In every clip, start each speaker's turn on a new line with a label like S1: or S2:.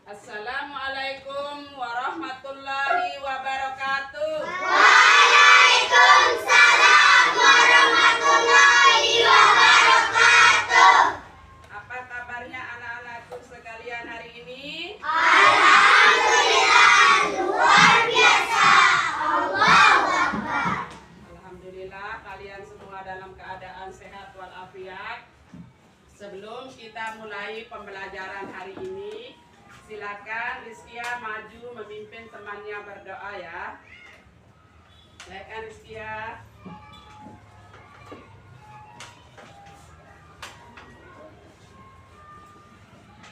S1: Assalamualaikum warahmatullahi wabarakatuh.
S2: Waalaikumsalam warahmatullahi wabarakatuh.
S1: Apa kabarnya anak-anakku sekalian hari ini?
S2: Alhamdulillah, luar biasa. Allahu Akbar.
S1: Alhamdulillah kalian semua dalam keadaan sehat walafiat. Sebelum kita mulai pembelajaran hari ini, silakan Rizkia maju memimpin temannya berdoa ya. Silakan Rizkia.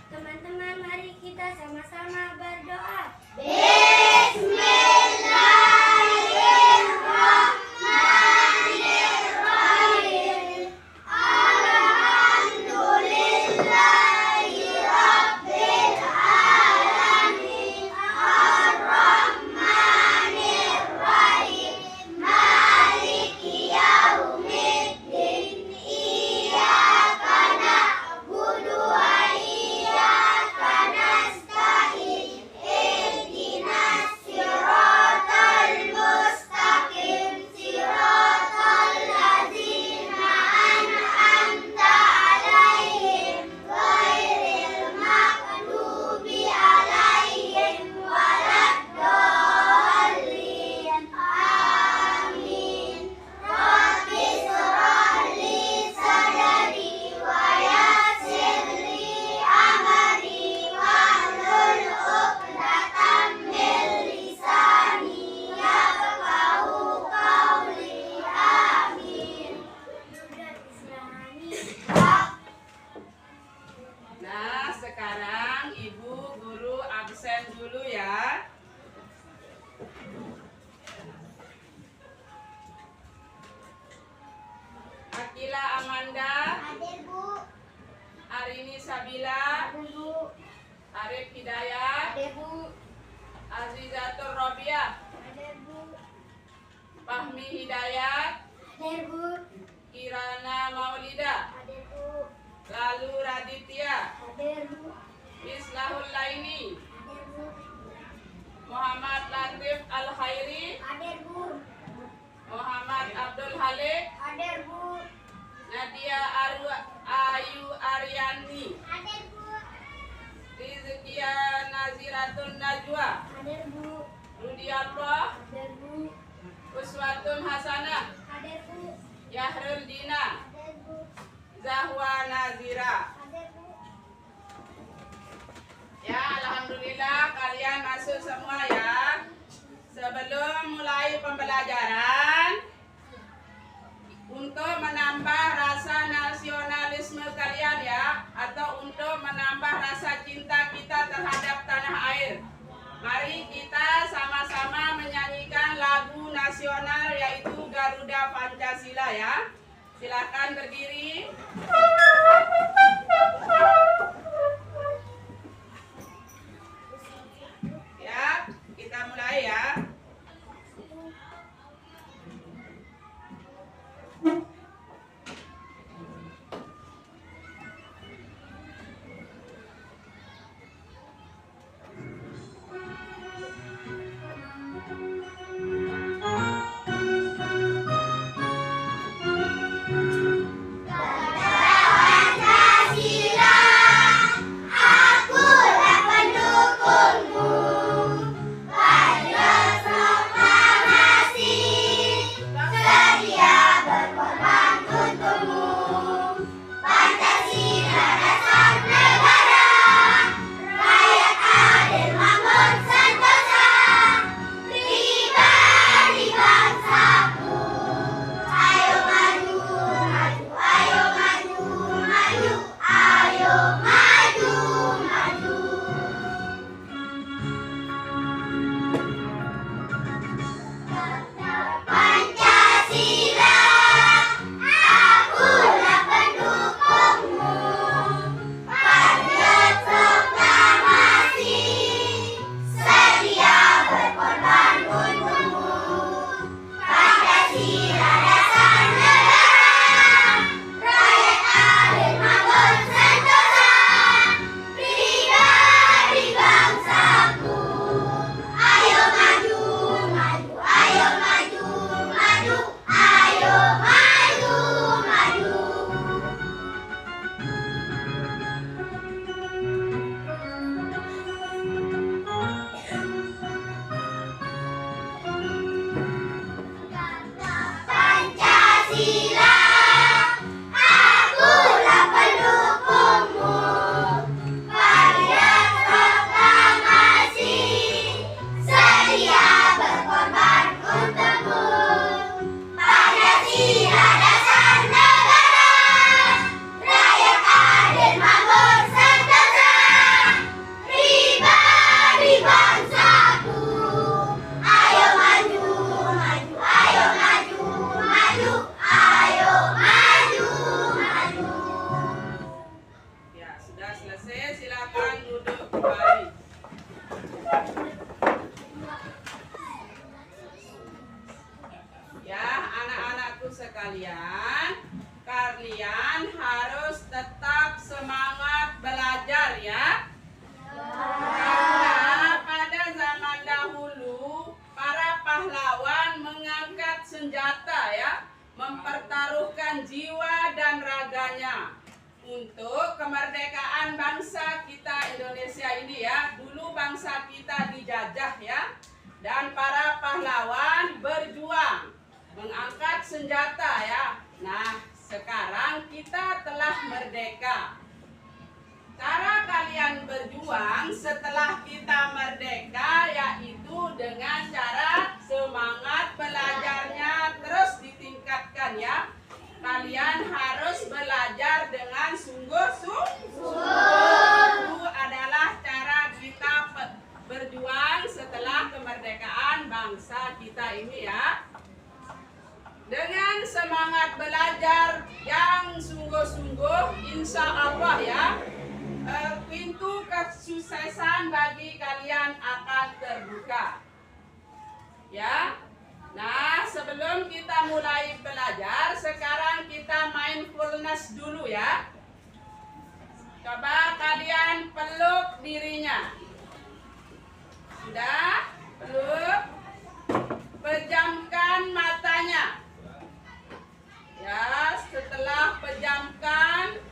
S2: Teman-teman, mari kita sama-sama berdoa. Bismillahirrahmanirrahim. Alhamdulillahirabbil alamin. Ar-Rahmanirrahim. Maliki yaumiddin. Iyyaka na'budu wa iyyaka nasta'in. Ihdinas siratal mustaqim. Siratal ladzina an'amta 'alaihim ghairil maghdubi 'alaihim waladdallin. Amin. Rabbi shrah li sadri wa yassir li amri wahlul 'uqdatam min lisani yafqahu qawli. Amin.
S1: Nah, sekarang Ibu Guru absen dulu ya. Akila Amanda,
S2: Hadir, Bu.
S1: Arini Sabila,
S2: Hadir, Bu.
S1: Arif Hidayat,
S2: Hadir, Bu.
S1: Azizatur Robiah,
S2: Hadir, Bu.
S1: Fahmi Hidayat,
S2: Hadir, Bu.
S1: Kirana Maulida,
S2: Hadir, Bu.
S1: Lalu Raditya,
S2: Hadir, Bu.
S1: Islahul Laini,
S2: Hadir, Bu.
S1: Muhammad Latif Al Khairi,
S2: Hadir, Bu.
S1: Muhammad Abdul Halik,
S2: Hadir, Bu.
S1: Nadia Ayu Aryani,
S2: Hadir, Bu.
S1: Rizkia Naziratun Najwa,
S2: Hadir, Bu.
S1: Rudiallah,
S2: Hadir, Bu.
S1: Uswatun Hasanah,
S2: Hadir, Bu.
S1: Yahrul Dina,
S2: Hadir, Bu.
S1: Zahwa Nazira.
S2: Hadir, Bu.
S1: Ya, alhamdulillah kalian masuk semua ya. Sebelum mulai pembelajaran, untuk menambah rasa nasionalisme kalian ya, atau untuk menambah rasa cinta kita terhadap tanah air, mari kita sama-sama menyanyikan lagu nasional yaitu Garuda Pancasila ya. Silakan berdiri. Ya, kita mulai ya.
S2: Garuda
S1: kalian harus tetap semangat belajar ya. Karena pada zaman dahulu para pahlawan mengangkat senjata ya, mempertaruhkan jiwa dan raganya untuk kemerdekaan bangsa kita Indonesia ini ya. Dulu bangsa kita dijajah ya, dan para pahlawan berjuang mengangkat senjata ya. Nah, sekarang kita telah merdeka. Cara kalian berjuang setelah kita merdeka yaitu dengan cara semangat belajarnya terus ditingkatkan ya. Kalian harus belajar dengan sungguh-sungguh. Itu adalah cara kita berjuang setelah kemerdekaan bangsa kita ini ya. Dengan semangat belajar yang sungguh-sungguh, insya Allah ya, pintu kesuksesan bagi kalian akan terbuka. Ya. Nah, sebelum kita mulai belajar, sekarang kita mindfulness dulu ya. Coba kalian peluk dirinya. Sudah? Peluk. Pejamkan matanya. Ya, setelah pejamkan,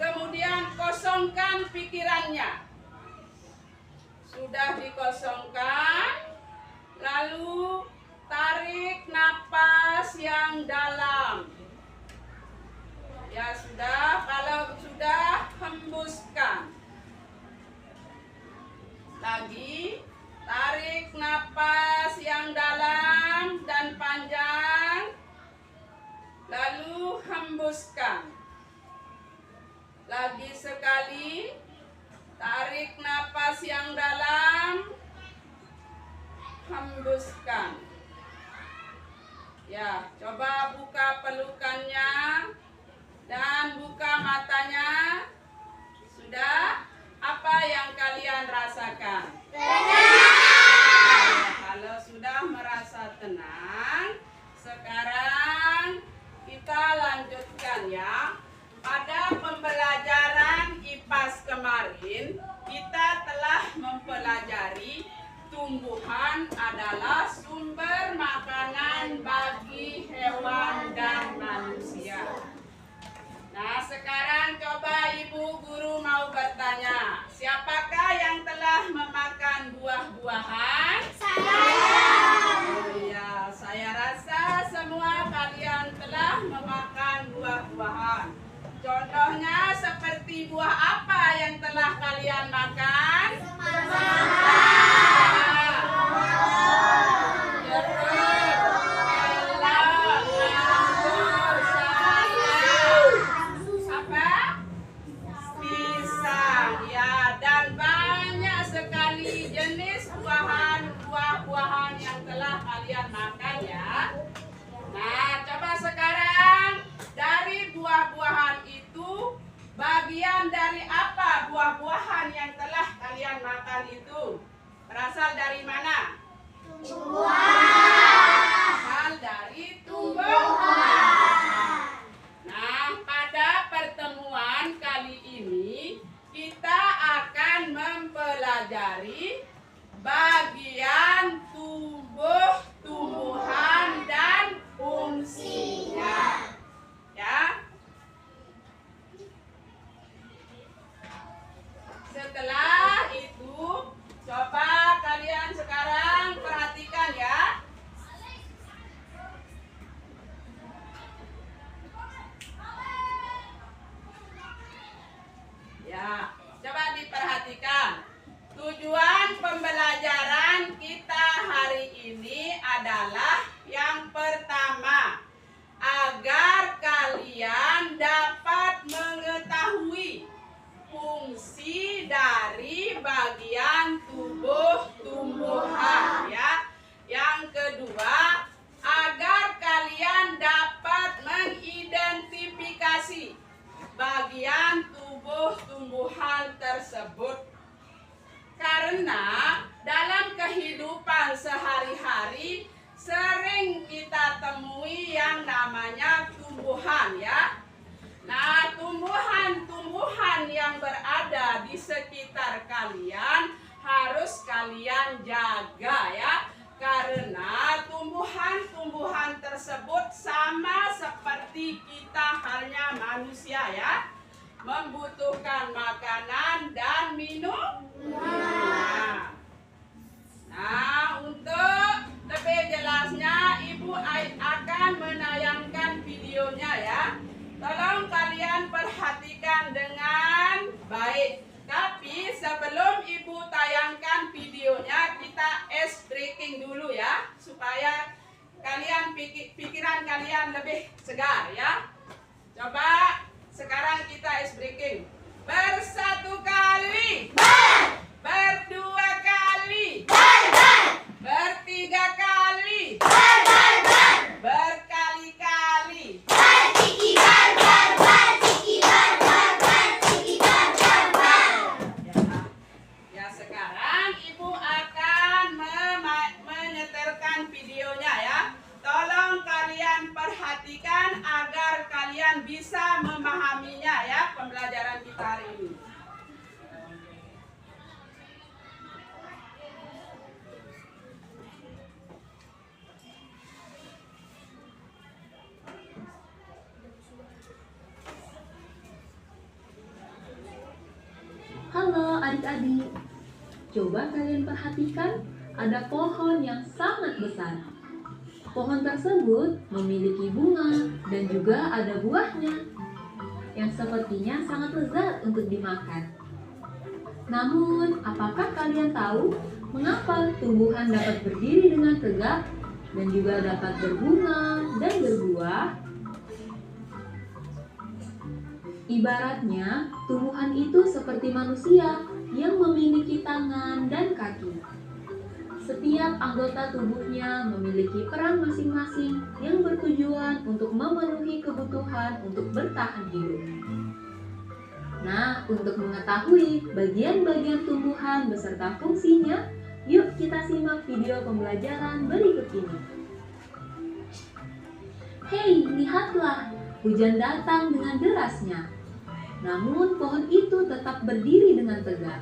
S1: kemudian kosongkan pikirannya. Sudah dikosongkan, lalu tarik napas yang dalam. Ya sudah, kalau sudah hembuskan. Lagi, tarik napas yang dalam dan panjang, lalu hembuskan. Lagi sekali, tarik napas yang dalam, hembuskan. Ya, coba buka pelukannya dan buka matanya. Sudah? Apa yang kalian rasakan? Kalau sudah merasa tenang, sekarang kita lanjutkan ya. Pada pembelajaran IPAS kemarin, kita telah mempelajari tumbuhan adalah sumber makanan bagi hewan dan manusia. Nah, sekarang coba Ibu Guru mau bertanya, siapakah yang telah memakan buah-buahan? Ya, saya rasa semua kalian telah memakan buah-buahan. Contohnya seperti buah apa yang telah kalian makan? Pisang ya, dan banyak sekali jenis buah-buahan yang telah kalian makan ya. Nah, coba sekarang dari buah-buahan itu, bagian dari apa buah-buahan yang telah kalian makan itu? Berasal dari mana? Berasal dari tumbuhan. Nah, pada pertemuan kali ini, kita akan mempelajari bagian tubuh tumbuhan dan fungsinya. Ya. Setelah itu, coba kalian sekarang perhatikan ya. Ya, coba diperhatikan. Tujuan pembelajaran kita hari ini adalah yang pertama, agar kalian dapat mengetahui fungsi dari bagian tubuh tumbuhan ya. Yang kedua, agar kalian dapat mengidentifikasi bagian tubuh tumbuhan tersebut. Karena dalam kehidupan sehari-hari sering kita temui yang namanya tumbuhan ya. Nah, tumbuhan-tumbuhan yang berada di sekitar kalian harus kalian jaga ya. Karena tumbuhan-tumbuhan tersebut sama seperti kita halnya manusia ya. Membutuhkan makanan dan minum. Nah, untuk lebih jelasnya Ibu akan menayangkan videonya ya. Tolong kalian perhatikan dengan baik. Tapi sebelum Ibu tayangkan videonya, kita ice breaking dulu ya, supaya kalian pikiran kalian lebih segar ya. Coba sekarang kita ice breaking. Bersatu kali, berdua kali, bertiga kali, berkali-kali. Ya, sekarang Ibu akan menyetelkan videonya ya. Tolong kalian perhatikan agar kalian bisa memahaminya ya, pembelajaran kita hari ini.
S3: Halo adik-adik, coba kalian perhatikan ada pohon yang sangat besar. Pohon tersebut memiliki bunga dan juga ada buahnya yang sepertinya sangat lezat untuk dimakan. Namun, apakah kalian tahu mengapa tumbuhan dapat berdiri dengan tegak dan juga dapat berbunga dan berbuah? Ibaratnya, tumbuhan itu seperti manusia yang memiliki tangan dan kaki. Setiap anggota tubuhnya memiliki peran masing-masing yang bertujuan untuk memenuhi kebutuhan untuk bertahan hidup. Nah, untuk mengetahui bagian-bagian tumbuhan beserta fungsinya, yuk kita simak video pembelajaran berikut ini. Hei, lihatlah, hujan datang dengan derasnya. Namun pohon itu tetap berdiri dengan tegak.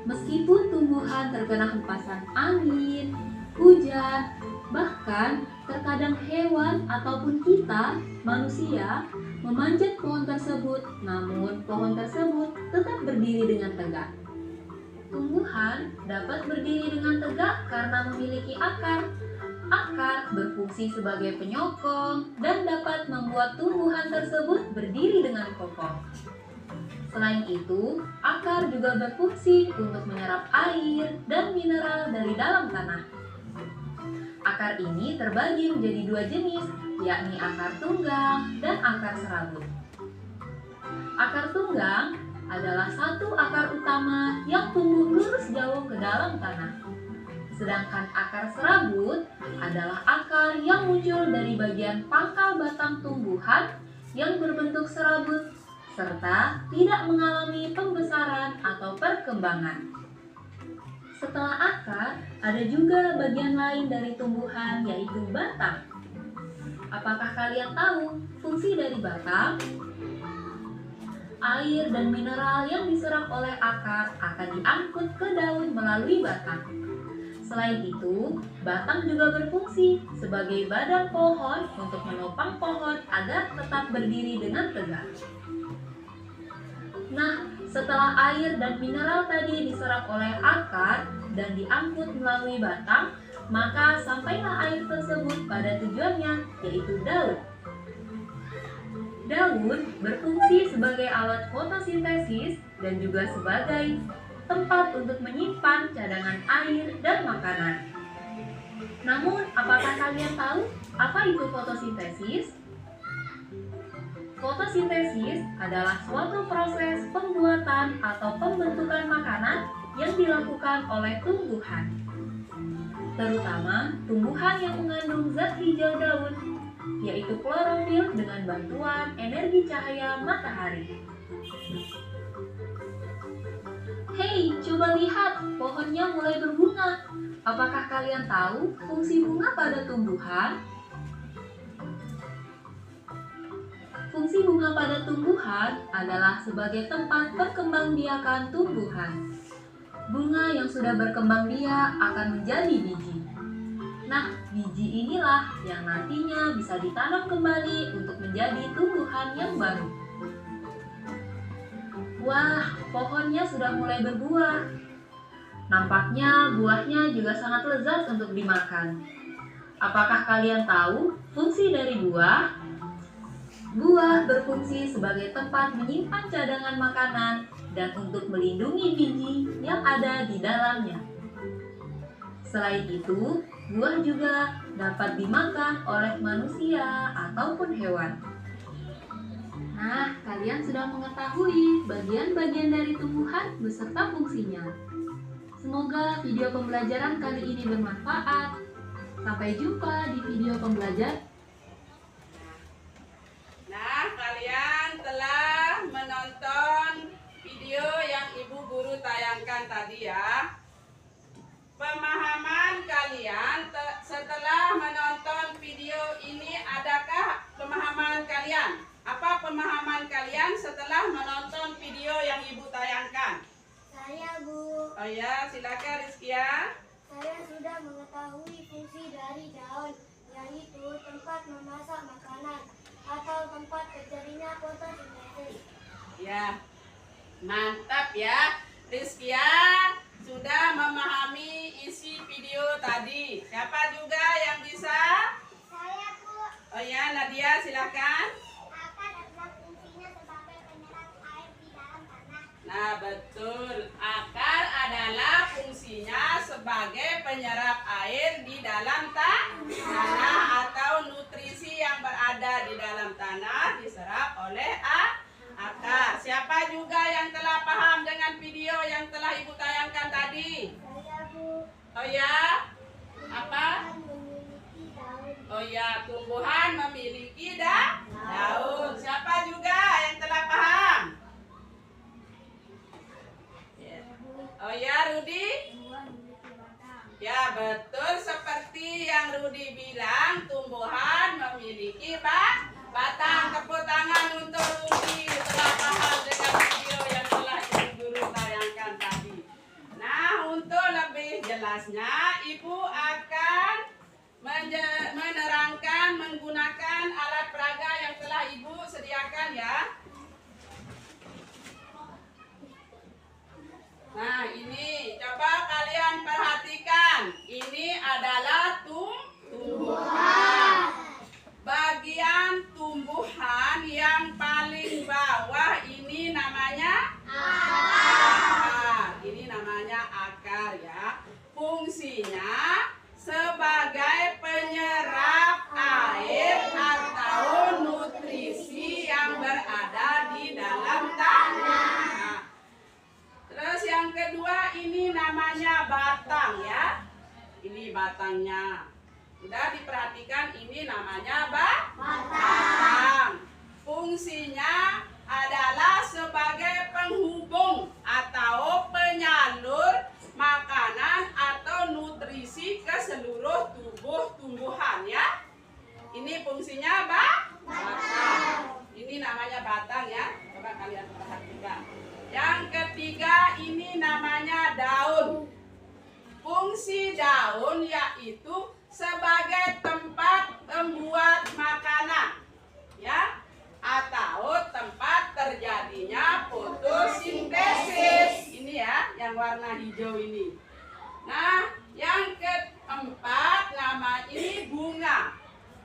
S3: Meskipun tumbuhan terkena hempasan angin, hujan, bahkan terkadang hewan ataupun kita, manusia, memanjat pohon tersebut, namun pohon tersebut tetap berdiri dengan tegak. Tumbuhan dapat berdiri dengan tegak karena memiliki akar. Akar berfungsi sebagai penyokong dan dapat membuat tumbuhan tersebut berdiri dengan kokoh. Selain itu, akar juga berfungsi untuk menyerap air dan mineral dari dalam tanah. Akar ini terbagi menjadi dua jenis, yakni akar tunggang dan akar serabut. Akar tunggang adalah satu akar utama yang tumbuh lurus jauh ke dalam tanah. Sedangkan akar serabut adalah akar yang muncul dari bagian pangkal batang tumbuhan yang berbentuk serabut serta tidak mengalami pembesaran atau perkembangan. Setelah akar, ada juga bagian lain dari tumbuhan yaitu batang. Apakah kalian tahu fungsi dari batang? Air dan mineral yang diserap oleh akar akan diangkut ke daun melalui batang. Selain itu, batang juga berfungsi sebagai badan pohon untuk menopang pohon agar tetap berdiri dengan tegak. Nah, setelah air dan mineral tadi diserap oleh akar dan diangkut melalui batang, maka sampailah air tersebut pada tujuannya, yaitu daun. Daun berfungsi sebagai alat fotosintesis dan juga sebagai tempat untuk menyimpan cadangan air dan makanan. Namun, apakah kalian tahu apa itu fotosintesis? Fotosintesis adalah suatu proses pembuatan atau pembentukan makanan yang dilakukan oleh tumbuhan, terutama tumbuhan yang mengandung zat hijau daun, yaitu klorofil dengan bantuan energi cahaya matahari. Hei, coba lihat, pohonnya mulai berbunga. Apakah kalian tahu fungsi bunga pada tumbuhan? Fungsi bunga pada tumbuhan adalah sebagai tempat perkembangbiakan tumbuhan. Bunga yang sudah berkembang biak akan menjadi biji. Nah, biji inilah yang nantinya bisa ditanam kembali untuk menjadi tumbuhan yang baru. Wah, pohonnya sudah mulai berbuah. Nampaknya buahnya juga sangat lezat untuk dimakan. Apakah kalian tahu fungsi dari buah? Buah berfungsi sebagai tempat menyimpan cadangan makanan dan untuk melindungi biji yang ada di dalamnya. Selain itu, buah juga dapat dimakan oleh manusia ataupun hewan. Nah, kalian sudah mengetahui bagian-bagian dari tumbuhan beserta fungsinya. Semoga video pembelajaran kali ini bermanfaat. Sampai jumpa di video pembelajaran.
S1: Nah, kalian telah menonton video yang Ibu Guru tayangkan tadi ya. Pemahaman kalian setelah menonton video ini, adakah pemahaman kalian? Apa pemahaman kalian setelah menonton video yang Ibu tayangkan?
S2: Saya, Bu.
S1: Oh ya, silakan Rizkia.
S2: Saya sudah mengetahui fungsi dari daun, yaitu tempat memasak makanan atau tempat terjadinya fotosintesis.
S1: Ya, mantap ya. Rizkia sudah memahami isi video tadi. Siapa juga yang bisa?
S2: Saya, Bu.
S1: Oh ya, Nadia silakan.
S2: Akar adalah fungsinya sebagai penyerap air di dalam tanah.
S1: Nah, betul. Akar adalah fungsinya sebagai penyerap air di dalam tanah atau nutrisi yang berada di dalam tanah diserap oleh akar. Siapa juga yang telah paham dengan video yang telah Ibu tayangkan tadi?
S2: Saya, Bu.
S1: Oh ya, apa?
S2: Memiliki daun.
S1: Oh ya, tumbuhan memiliki daun. Siapa juga yang telah paham? Oh ya, Rudi?
S2: Buah memiliki batang.
S1: Ya, betul seperti yang Rudi bilang, tumbuhan memiliki batang. Tepuk tangan untuk Rudi telah paham dengan video yang telah Ibu Guru tayangkan tadi. Nah, untuk lebih jelasnya, Ibu akan menerangkan menggunakan alat peraga yang telah Ibu sediakan ya. Nah, ini coba kalian perhatikan. Ini adalah tumbuhan. Bagian tumbuhan yang paling bawah ini namanya akar. Ini namanya akar ya. Fungsinya sebagai penyerap air atau nutrisi yang berada di dalam tanah. Terus yang kedua ini namanya batang ya. Ini batangnya. Sudah diperhatikan ini namanya batang. Fungsinya adalah sebagai penghubung atau penyalur makanan atau nutrisi ke seluruh tubuh tumbuhan ya. Ini fungsinya batang. Ini namanya batang ya. Coba kalian perhatikan. Yang ketiga ini namanya daun. Fungsi daun yaitu sebagai tempat membuat makanan ya, atau tempat terjadinya fotosintesis. Ini ya yang warna hijau ini. Nah, yang keempat nama ini bunga.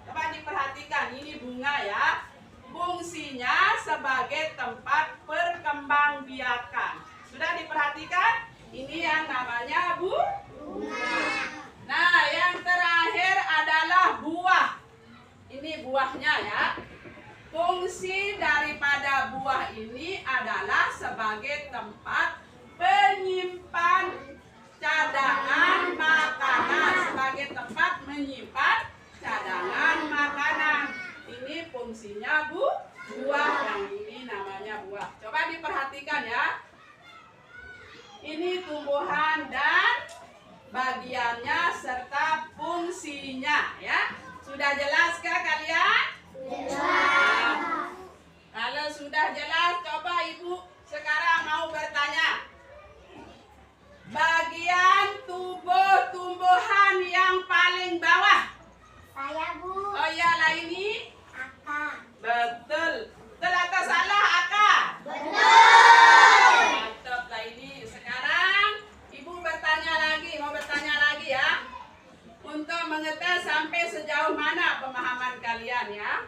S1: Coba diperhatikan, ini bunga ya. Fungsinya sebagai tempat perkembangbiakan. Sudah diperhatikan? Ini yang namanya bunga. Nah, yang terakhir adalah buah. Ini buahnya ya. Fungsi daripada buah ini adalah sebagai tempat penyimpan cadangan makanan. Sebagai tempat menyimpan cadangan makanan. Ini fungsinya buah. Yang ini namanya buah. Coba diperhatikan ya. Ini tumbuhan dan bagiannya serta fungsinya ya. Sudah jelaskah kalian?
S2: Jelas.
S1: Kalau sudah jelas, coba Ibu sekarang mau bertanya. Bagian tubuh tumbuhan yang paling bawah.
S2: Saya, Bu.
S1: Oh ya, lah ini.
S2: Akar.
S1: Betul. Betul atau salah, Aka?
S2: Betul.
S1: Mantap lah ini. Sekarang Ibu bertanya lagi, mau bertanya lagi ya. Untuk mengetes sampai sejauh mana pemahaman kalian ya.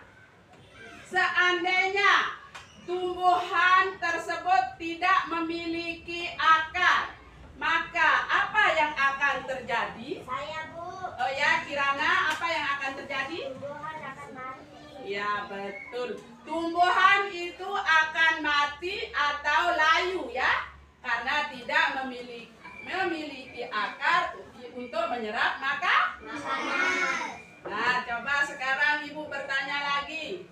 S1: Seandainya tumbuhan tersebut tidak memiliki akar, maka apa yang akan terjadi?
S2: Saya, Bu.
S1: Oh ya, Kirana, apa yang akan terjadi?
S2: Tumbuhan akan mati.
S1: Ya, betul. Tumbuhan itu akan mati atau layu ya, karena tidak memiliki akar untuk menyerap
S2: Makanan.
S1: Nah, coba sekarang Ibu bertanya lagi.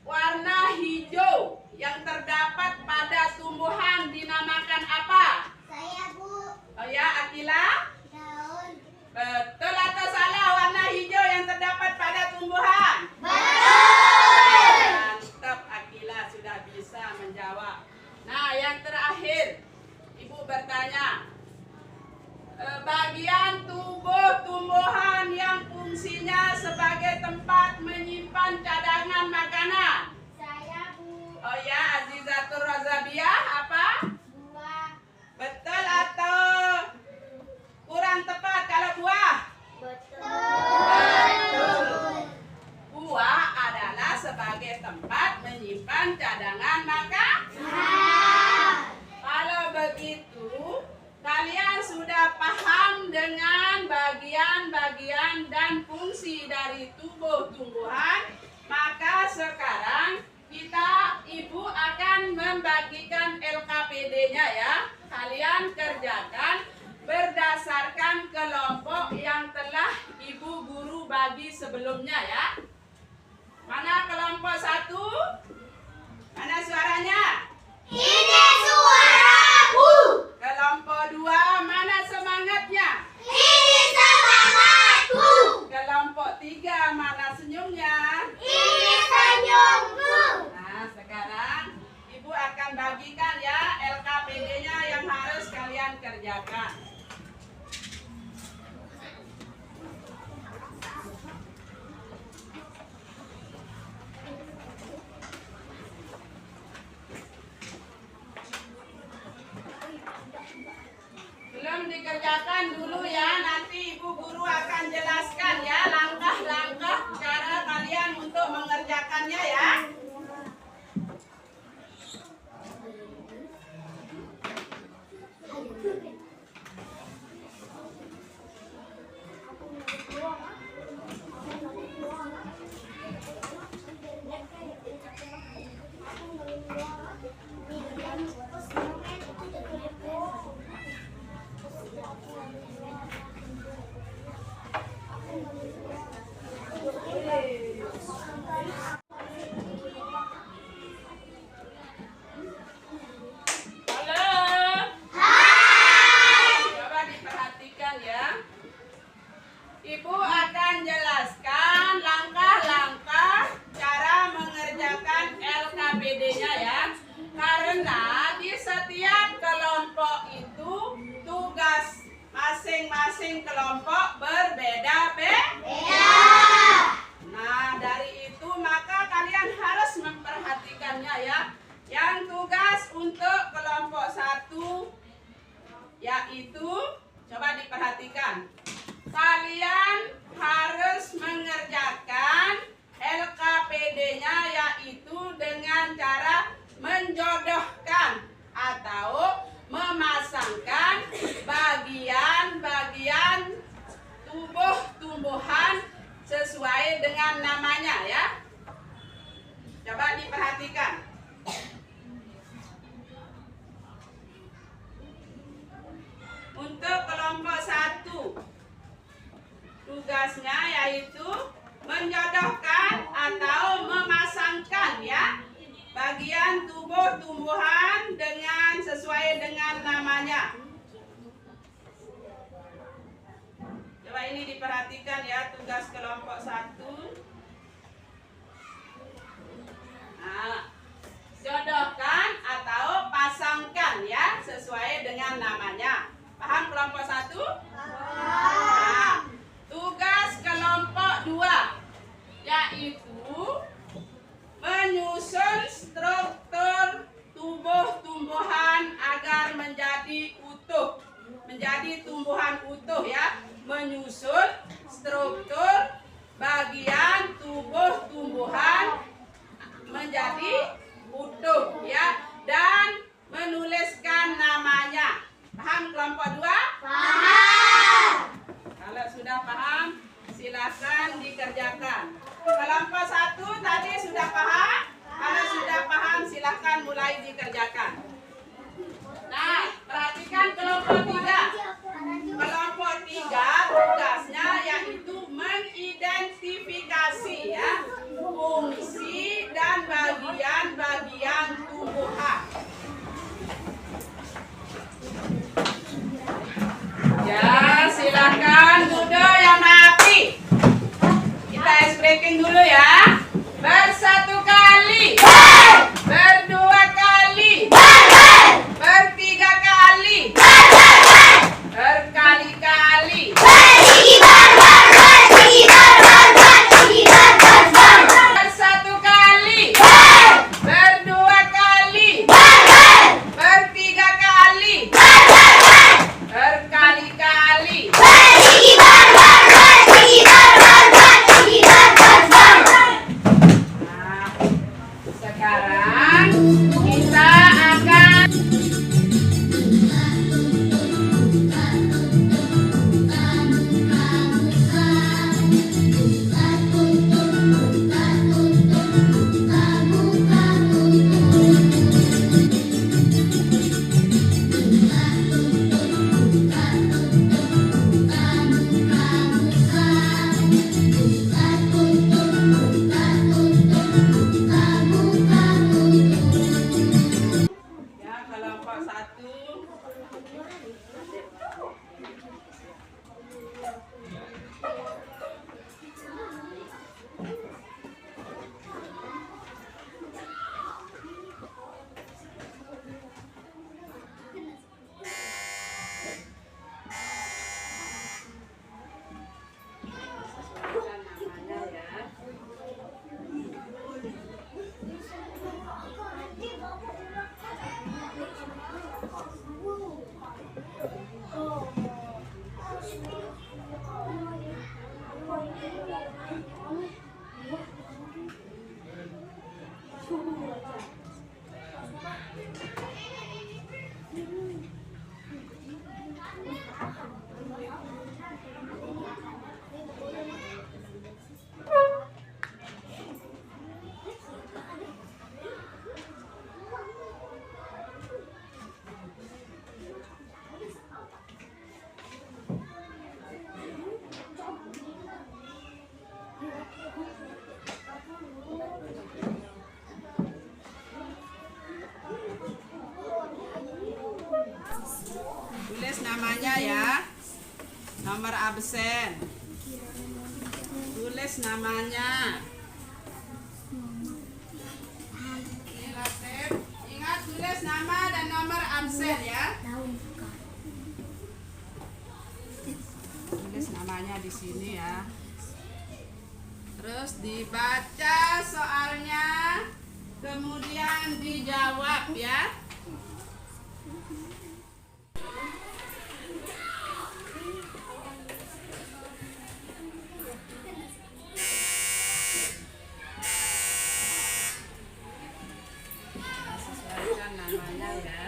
S1: Warna hijau yang terdapat pada tumbuhan dinamakan apa?
S2: Saya, Bu.
S1: Oh ya, Akila?
S2: Daun.
S1: Betul atau salah warna hijau yang terdapat pada tumbuhan?
S2: Betul.
S1: Mantap, Akila sudah bisa menjawab. Nah, yang terakhir, Ibu bertanya. Bagian tubuh tumbuhan yang fungsinya sebagai tempat menyimpan cadangan makanan.
S2: Saya, Bu.
S1: Oh ya, Azizatur Razabiah, apa?
S2: Buah.
S1: Betul atau kurang tepat kalau buah?
S2: Betul.
S1: Buah adalah sebagai tempat menyimpan cadangan makanan. Kalau begitu, kalian sudah paham dengan bagian-bagian dan fungsi dari tubuh tumbuhan. Maka sekarang Ibu akan membagikan LKPD-nya ya. Kalian kerjakan berdasarkan kelompok yang telah Ibu guru bagi sebelumnya ya. Mana kelompok 1? Mana suaranya?
S2: Ini suaraku.
S1: Kelompok 2, mana semangatnya?
S2: Ini semangatku.
S1: Kelompok 3, mana senyumnya?
S2: Ini senyumku.
S1: Nah, sekarang Ibu akan bagikan ya LKPD-nya yang harus kalian kerjakan. Belum dikerjakan dulu ya, nanti Ibu guru akan jelaskan ya langkah-langkah cara kalian untuk mengerjakannya ya. Halo. Coba diperhatikan ya. Ibu akan jelaskan langkah-langkah cara mengerjakan LKPD-nya ya. Karena di setiap kelompok itu tugas masing-masing kelompok berbeda-beda. Nah, dari itu maka kalian harus memperhatikannya ya. Yang tugas untuk kelompok 1 yaitu, coba diperhatikan. Kalian harus mengerjakan LKPD-nya yaitu dengan cara menjodohkan atau memasangkan bagian-bagian tubuh tumbuhan sesuai dengan namanya ya. Coba diperhatikan. Untuk kelompok 1, tugasnya yaitu menjodohkan atau memasangkan ya bagian tubuh tumbuhan dengan sesuai dengan namanya. Coba ini diperhatikan ya tugas kelompok 1. Nah, jodohkan atau pasangkan ya sesuai dengan namanya. Paham kelompok 1? Nah, tugas kelompok 2 yaitu menyusun struktur tumbuh-tumbuhan agar menjadi utuh. Menjadi tumbuhan utuh ya. Menyusun struktur bagian tubuh tumbuhan menjadi utuh ya, dan menuliskan namanya. Paham kelompok 2? Paham. Kalau sudah paham, silakan dikerjakan. Kelompok 1 tadi sudah paham? Kalau sudah paham, silakan mulai dikerjakan. Nah, perhatikan kelompok 3. Kelompok 3 tugasnya yaitu mengidentifikasi ya fungsi dan bagian-bagian tumbuhan. Ya, silakan duduk yang rapi. Kita ice breaking dulu ya. Bersatu kali, berdua kali, bertiga kali, berkali-kali, bersatu kali, berdua kali, bertiga kali, berkali-kali. Nah, sekarang kita akan ya kelompok 1. Sesuaikan namanya ya. Tulis namanya ya. Nomor absen. Tulis namanya. Ingat tulis nama dan nomor absen ya. Tulis namanya di sini ya. Terus dibaca soalnya, kemudian dijawab ya. Sesuaikan namanya ya.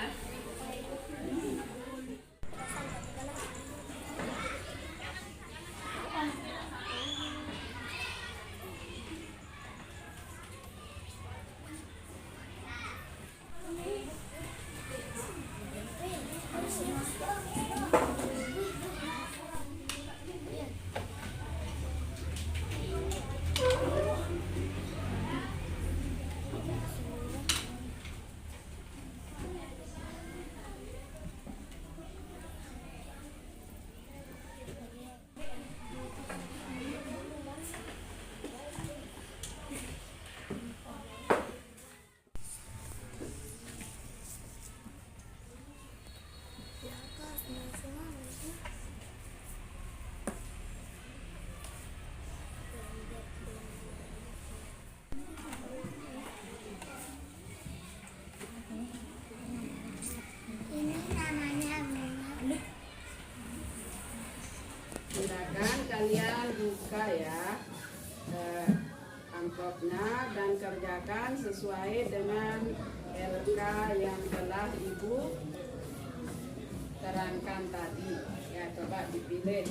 S1: jawabnya dan kerjakan sesuai dengan RK yang telah Ibu terangkan tadi. Ya, coba dipilih.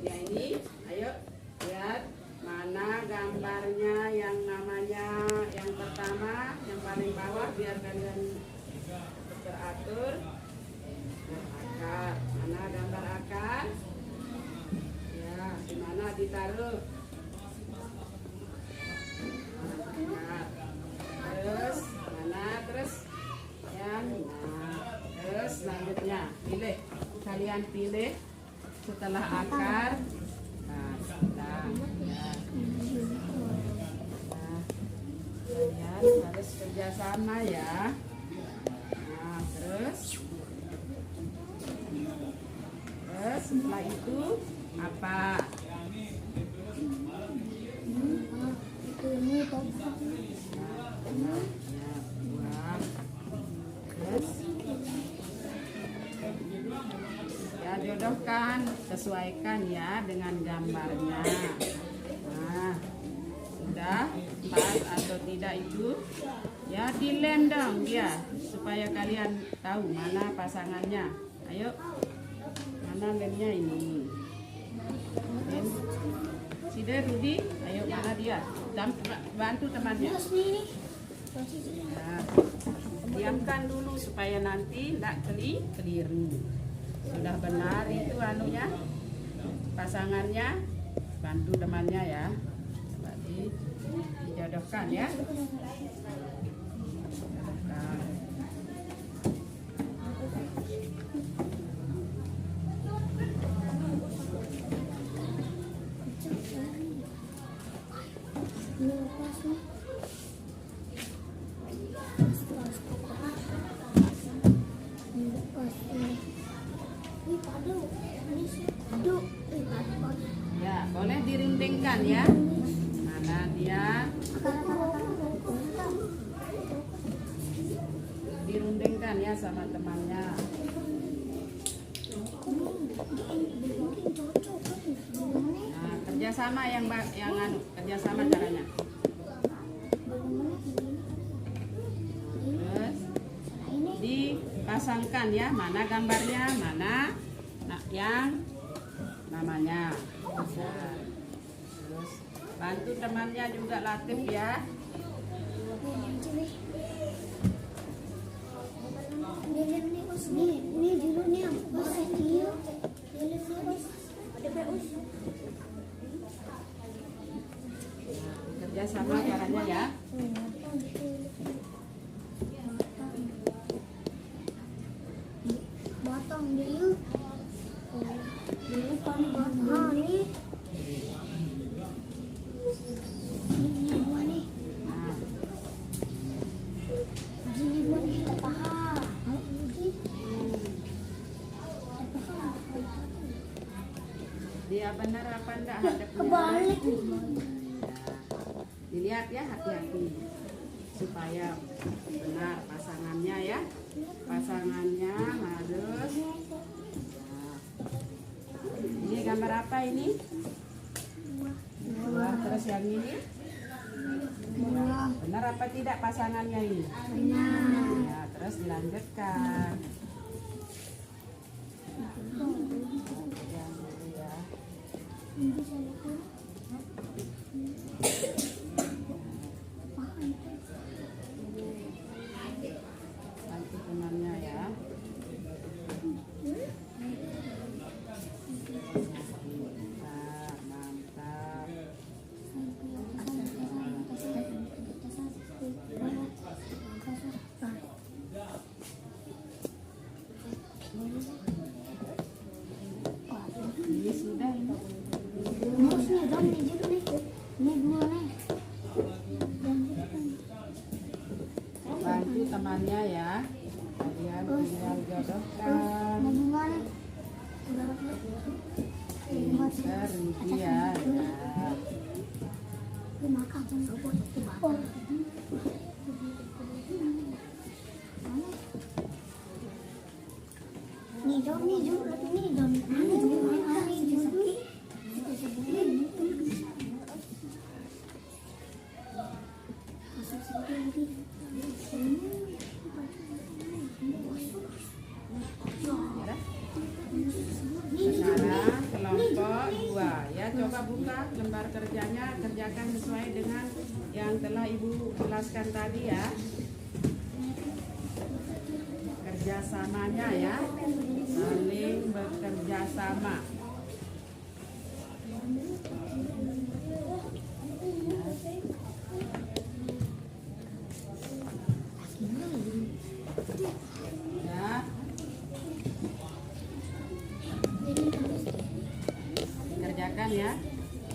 S1: Ya, ini, ayo lihat mana gambarnya yang namanya yang pertama, yang paling bawah, biar kalian teratur. Akar, mana gambar akar? Ya, di mana ditaruh? Akar. Terus mana? Terus yang terus selanjutnya pilih. Kalian pilih setelah akar. Nah, kalian harus kerjasama ya. Nah, terus setelah itu apa? Ya, buang. Terus ya, jodohkan, sesuaikan ya dengan gambarnya. Nah, sudah pas atau tidak itu ya, dilem dong dia supaya kalian tahu mana pasangannya. Ayo, mana lemnya ini? Lem. Sida, Rudi, ayo mana dia? Bantu temannya. Nah, diamkan dulu supaya nanti tidak keliru. Sudah benar itu anunya, pasangannya, bantu temannya ya. Coba dijodohkan ya. Jodohkan. Ya, boleh dirundingkan ya. Mana dia? Dirundingkan ya sama temannya. Nah, kerjasama yang kerjasama caranya. Terus dipasangkan ya, mana gambarnya, mana yang namanya. Nah, terus bantu temannya juga Latif ya.
S2: Ini dulu nih aku pakai dia.
S1: Kerja sama caranya ya.
S2: Batang dia. Ini kan batang nih. Ini dua nih. Ini dua nih paha.
S1: Dia benar apa enggak hadapnya?
S2: Kebalik.
S1: Dilihat ya, hati-hati supaya benar pasangannya ya. Pasangannya harus. Nah, ini gambar apa ini? Dua. Terus yang ini? Benar apa tidak pasangannya ini?
S2: Benar.
S1: Ya, terus dilanjutkan. Bantu temannya ya. Mantap. Ini sudah ini.
S2: Nih, dong, nih juga nih. Ini dua nih.
S1: Bantu temannya ya. Kalian tinggal jodohkan.
S2: Bunga nih.
S1: Pinter dia ya.
S2: Dimakan sama robot. Nih dong, nih juga nih dong. Nih juga.
S1: buka lembar kerjanya, kerjakan sesuai dengan yang telah Ibu jelaskan tadi ya. Kerjasamanya ya, saling bekerja sama. Ya. Kerjakan ya.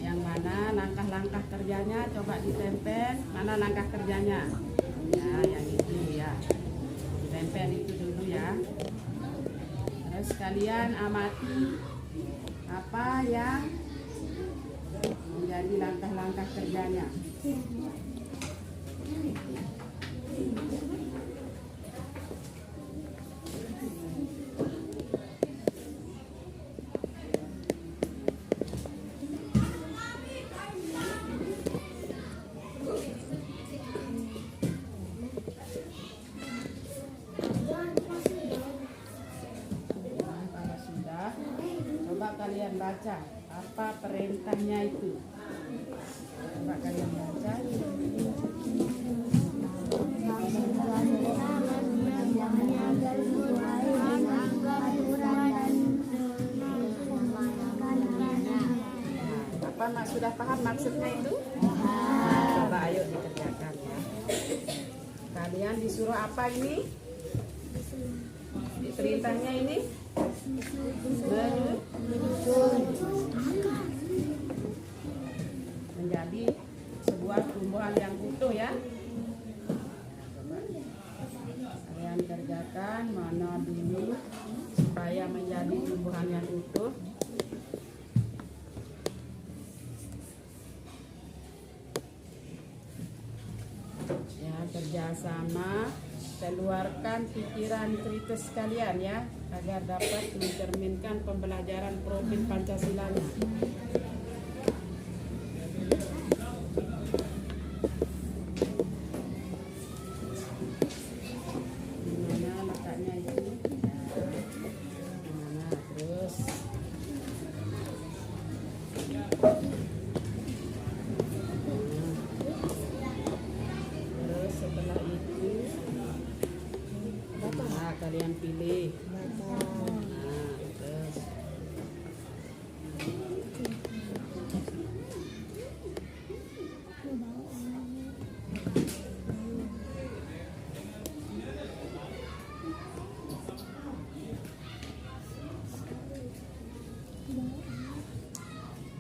S1: Yang mana langkah-langkah kerjanya coba ditempel, mana langkah kerjanya. Ya, yang itu ya. Ditempel itu dulu ya. Terus kalian amati apa yang menjadi langkah-langkah kerjanya. Kalian baca apa perintahnya itu. Coba kalian baca. Apa sudah paham maksudnya itu? Coba ayo dikerjakan ya. Kalian disuruh apa ini? Perintahnya ini? Menjadi sebuah tumbuhan yang utuh ya. Kalian kerjakan mana dulu supaya menjadi tumbuhan yang utuh. Ya, kerjasama, keluarkan pikiran kritis kalian ya, agar dapat mencerminkan pembelajaran profil Pancasilanya. Mana letaknya itu? Mana terus? Terus setelah itu, kalian pilih.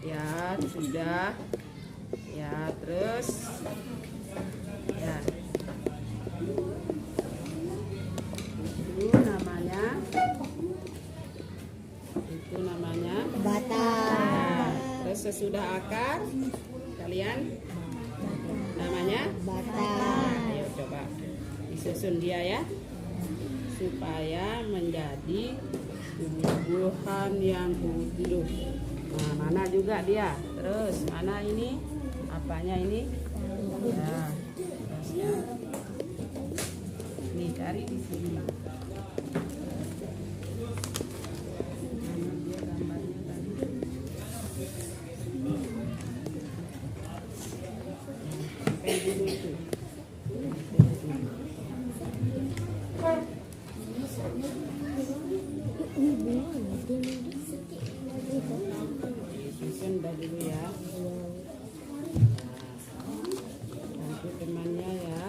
S1: Ya, sudah. Ya, terus. Ya. Itu namanya batang. Terus sesudah akar, kalian namanya batang. Ayo coba disusun dia ya, supaya menjadi tumbuhan yang utuh. Nah, mana juga dia. Terus mana ini? Apanya ini? Ya, terus ya. Nih cari di sini. Mana dia gambarnya tadi? Sampai dulu tuh. Susun dah dulu ya. Bantu temannya ya.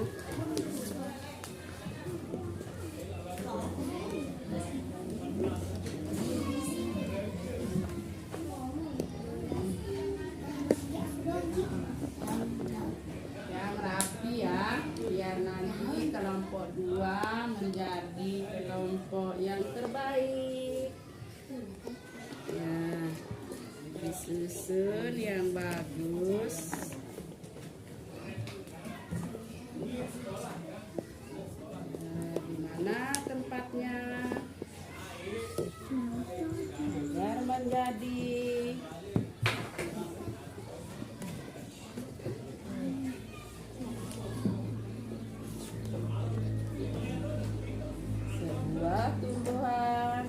S1: Yang rapi ya, biar nanti kelompok 2 menjadi kelompok yang terbaik. Ya, disusun yang bagus. Nah, di mana tempatnya? Agar menjadi sebuah tumbuhan.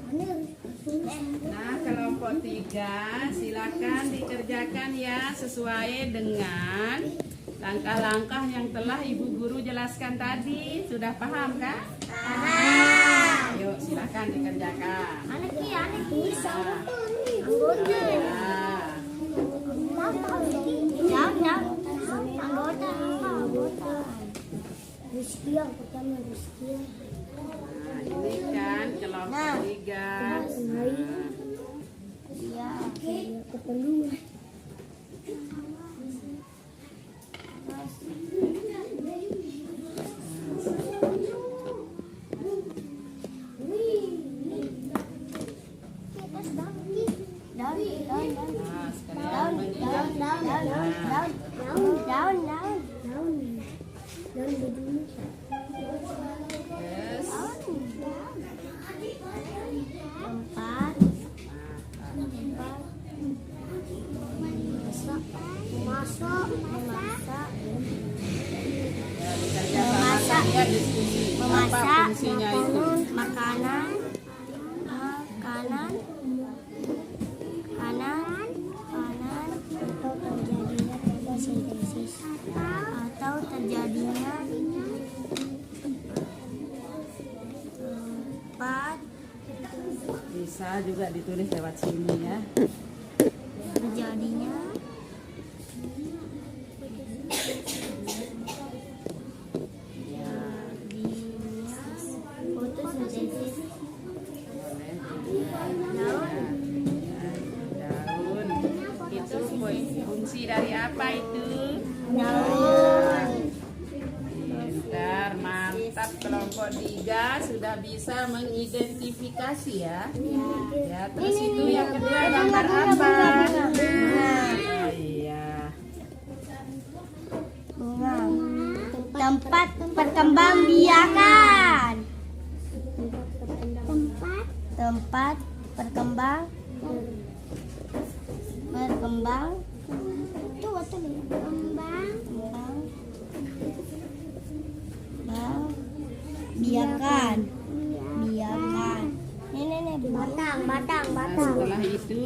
S1: Nah, kelompok kelompok 3 silakan dikerjakan ya sesuai dengan langkah-langkah yang telah Ibu Guru jelaskan tadi. Sudah paham kan? Paham. Yuk silakan dikerjakan.
S2: Anak bisa. Anggota. Rizky yang pertama Rizky.
S1: Nah, ini kan kelompok 3.
S2: Iya, keperluan.
S1: Nah, sekalian mengingat. Yes. Ya, dikerjakan ya diskusi. Apa fungsinya itu?
S2: Makanan atau terjadinya tempat
S1: Bisa juga ditulis lewat sini ya.
S2: terjadinya fotosintesis
S1: Daun. Itu fungsi dari apa itu?
S2: daun.
S1: Pintar, mantap. Kelompok 3 sudah bisa mengidentifikasi ya. Ya, terus itu yang kedua gambar apa? Oh iya.
S2: Tempat perkembangbiakan. Tempat berkembang biakan batang.
S1: Nah, setelah itu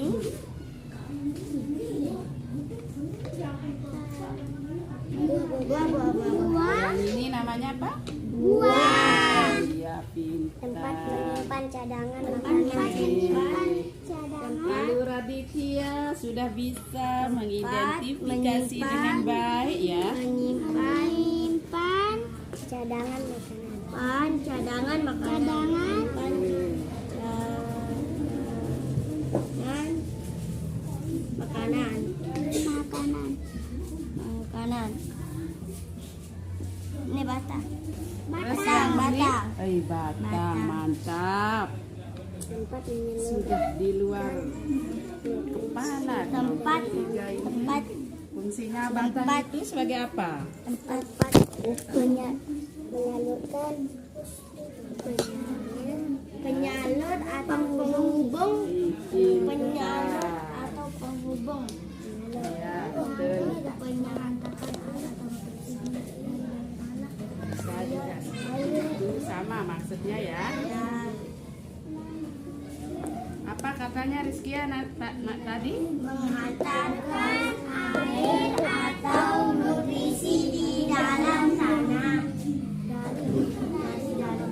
S1: yang ini namanya apa?
S2: buah.
S1: Iya, pintar.
S2: Menyimpan cadangan
S1: Lalu Raditya sudah bisa mengidentifikasi dengan baik ya.
S2: menyimpan cadangan makanan. Makanan. Ini batang.
S1: Terus
S2: Batang.
S1: batang, mantap.
S2: Tempat
S1: Sudah di luar kepala.
S2: Tempat.
S1: Tiga ini.
S2: Tempat.
S1: Fungsinya batang itu sebagai apa?
S2: Menyalurkan penyalur atau penghubung. Penyalur atau penghubung.
S1: Ya, betul. Bisa juga. Itu sama maksudnya ya. Apa katanya Rizkia tadi?
S2: Menghantarkan air atau nutrisi di dalam tanah. Dari dalam.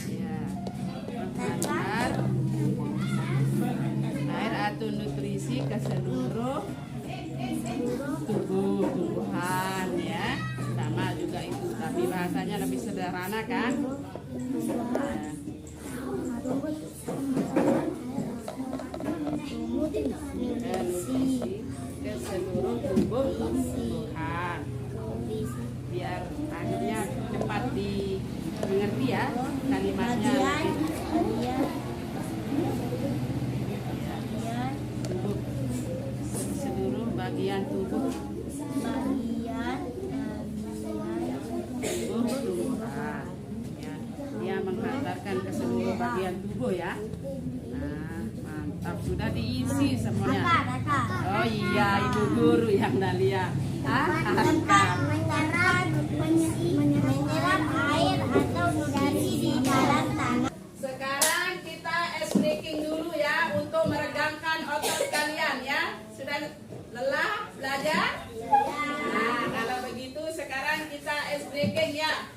S1: Ya. Menghantar air atau nutrisi ke seluruh tumbuhan ya. Sama juga itu, tapi bahasanya lebih sederhana kan? Ya. Nutrisi ke seluruh tumbuhan biar akhirnya cepat dimengerti ya kalimatnya tubuh seluruh bagian tubuh tumbuhan ya. Dia menghantarkan ke seluruh bagian tubuh ya. Nah, mantap, sudah diisi semuanya. Oh iya, Ibu Guru yang Dalia.
S2: Tempat menyerap air atau nutrisi di dalam tanah.
S1: Sekarang kita ice breaking dulu ya. Lelah belajar? Nah, kalau begitu sekarang kita breaking ya.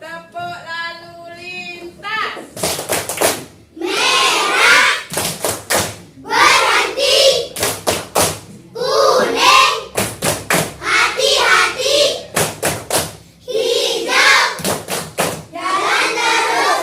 S1: Tepuk lalu lintas.
S2: Merah, berhenti. Kuning, hati-hati. Hijau, jalan terus.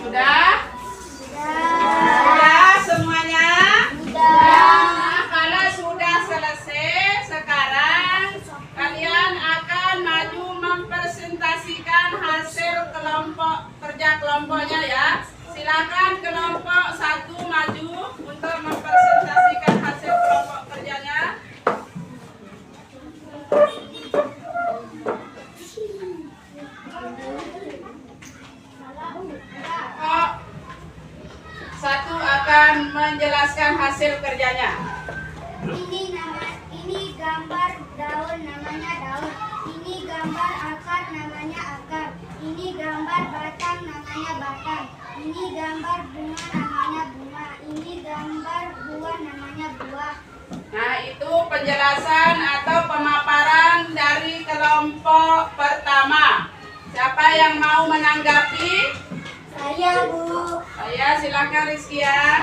S1: Sudah? Sudah semuanya? Nah, kalau sudah selesai, sekarang kalian akan maju mempresentasikan hasil kerja kelompoknya ya. Silakan kelompok 1 maju untuk mempresentasikan hasil kelompok kerjanya. Satu akan menjelaskan hasil kerjanya.
S2: Ini gambar daun, namanya daun. Ini gambar akar, namanya akar. Ini gambar batang, namanya batang. Ini gambar bunga, namanya bunga. Ini gambar buah, namanya buah.
S1: Nah, itu penjelasan atau pemaparan dari kelompok pertama. Siapa yang mau menanggapi?
S2: Saya, Bu.
S1: Saya, silakan Rizkia.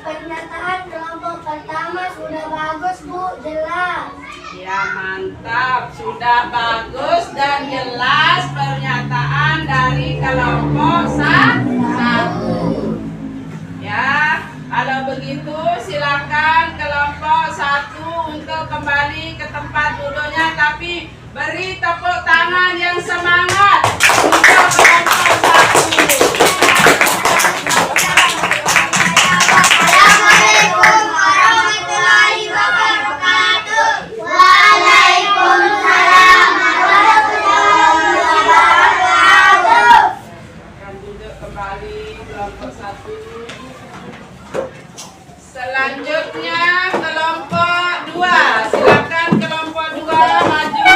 S2: Pernyataan kelompok pertama sudah bagus, Bu. Jelas.
S1: Ya, mantap. Sudah bagus dan jelas pernyataan dari kelompok 1. Ya, kalau begitu silakan kelompok 1 untuk kembali ke tempat duduknya, tapi beri tepuk tangan yang semangat untuk kelompok 1.
S2: Assalamualaikum warahmatullahi wabarakatuh. Waalaikumsalam warahmatullahi wabarakatuh.
S1: Akan duduk kembali kelompok 1. Selanjutnya kelompok 2. Silakan kelompok 2 maju.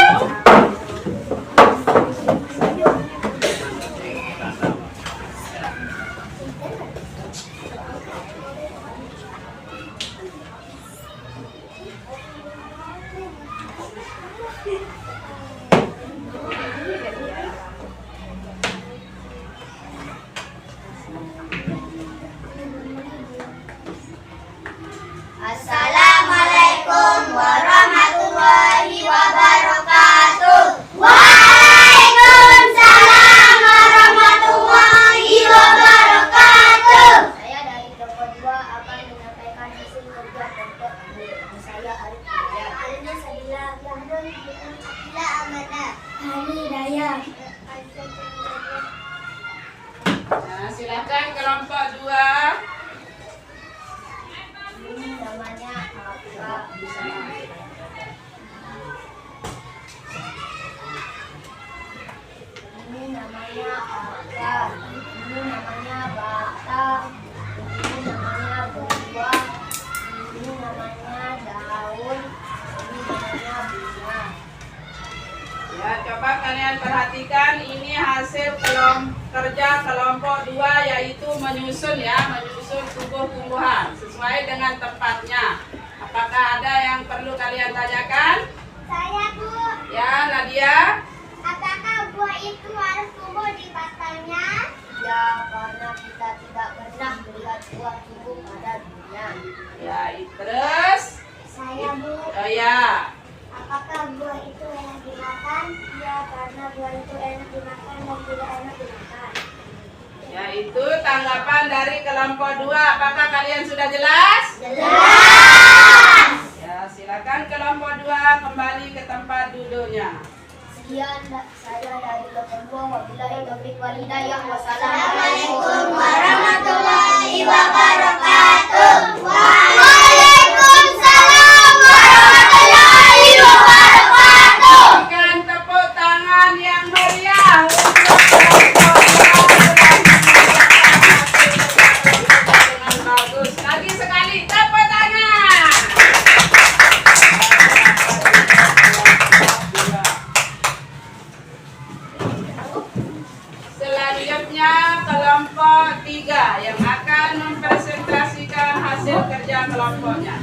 S2: Assalamualaikum warahmatullahi wabarakatuh. Waalaikumsalam warahmatullahi wabarakatuh. Saya dari kelompok 2 akan menyampaikan hasil kerja kelompok saya Arif Hidayat. Alina Sabila, Yahdun, Bila Amanda, Hani Daya.
S1: Nah, silakan kelompok 2
S2: namanya akar, ini namanya batang, ini namanya buah, ini namanya daun, ini namanya bunga.
S1: Ya, coba kalian perhatikan ini hasil kerja kelompok 2 yaitu menyusun ya, menyusun tumbuh-tumbuhan sesuai dengan tempatnya. Apakah ada yang perlu kalian tanyakan?
S2: Saya, Bu.
S1: Ya, Nadia.
S2: Apakah buah itu harus tumbuh di batangnya? Ya, karena kita tidak pernah melihat buah tumbuh pada dunia.
S1: Ya, terus?
S2: Saya, Bu.
S1: Oh ya.
S2: Apakah buah itu enak dimakan? Ya, karena buah itu enak dimakan dan tidak enak dimakan.
S1: Ya, itu tanggapan dari kelompok 2. Apakah kalian sudah jelas?
S2: Jelas!
S1: Ya, silakan kelompok 2 kembali ke tempat duduknya.
S2: Sekian saya dari kelompok 2. Wabillahi taufiq wal hidayah. Wassalamualaikum warahmatullahi wabarakatuh. Waalaikumsalam warahmatullahi wabarakatuh.
S1: Berikan tepuk tangan yang meriah dengan bagus. Lagi sekali tepuk tangan. Selanjutnya kelompok 3 yang akan mempresentasikan hasil kerja kelompoknya.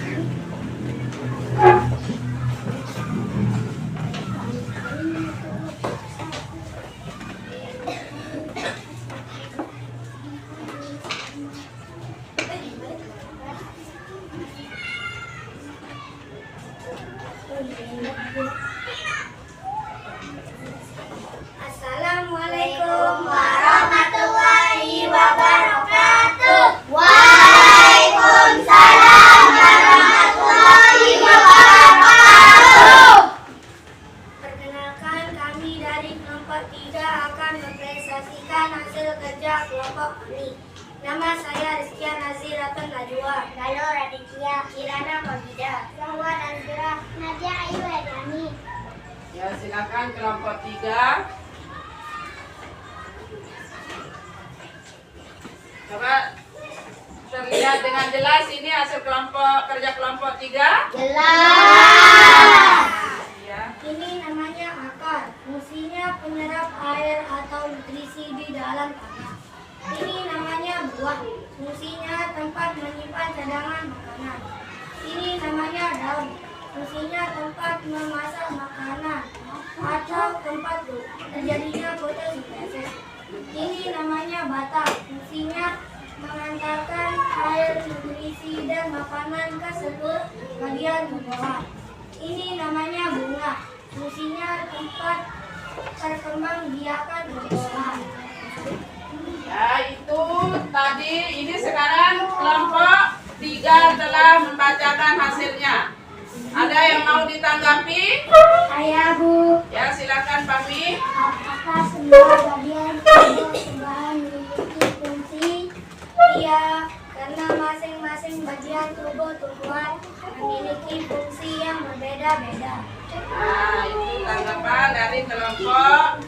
S2: Assalamualaikum warahmatullahi wabarakatuh. Waalaikumsalam warahmatullahi wabarakatuh. Perkenalkan, kami dari kelompok 3 akan mempresentasikan hasil kerja kelompok kami. Nama saya Rizkia Naziratun Najwa. Halo Raditya, Kirana Pabida, Zahwa Nazira, Nadia Ayu Edani.
S1: Ya, silakan kelompok 3. Coba terlihat dengan jelas ini hasil kerja kelompok 3.
S2: Jelas.
S1: Ya.
S2: Ini namanya akar. Fungsinya penyerap air atau nutrisi di dalam tanah. Ini namanya buah. Fungsinya tempat menyimpan cadangan makanan. Ini namanya daun. Fungsinya tempat memasak makanan atau tempat terjadinya fotosintesis. Ini namanya batang. Fungsinya mengantarkan air, nutrisi, dan makanan ke seluruh bagian tumbuhan. Ini namanya bunga. Fungsinya tempat berkembang biakan tumbuhan.
S1: Ya, itu tadi. Ini sekarang kelompok 3 telah membacakan hasilnya. Ada yang mau ditanggapi?
S2: Saya, Bu.
S1: Ya, silakan Pami.
S2: Apakah semua bagian tumbuhan memiliki fungsi? Iya, karena masing-masing bagian tubuh tumbuhan memiliki fungsi yang berbeda-beda.
S1: Nah, itu tanggapan dari kelompok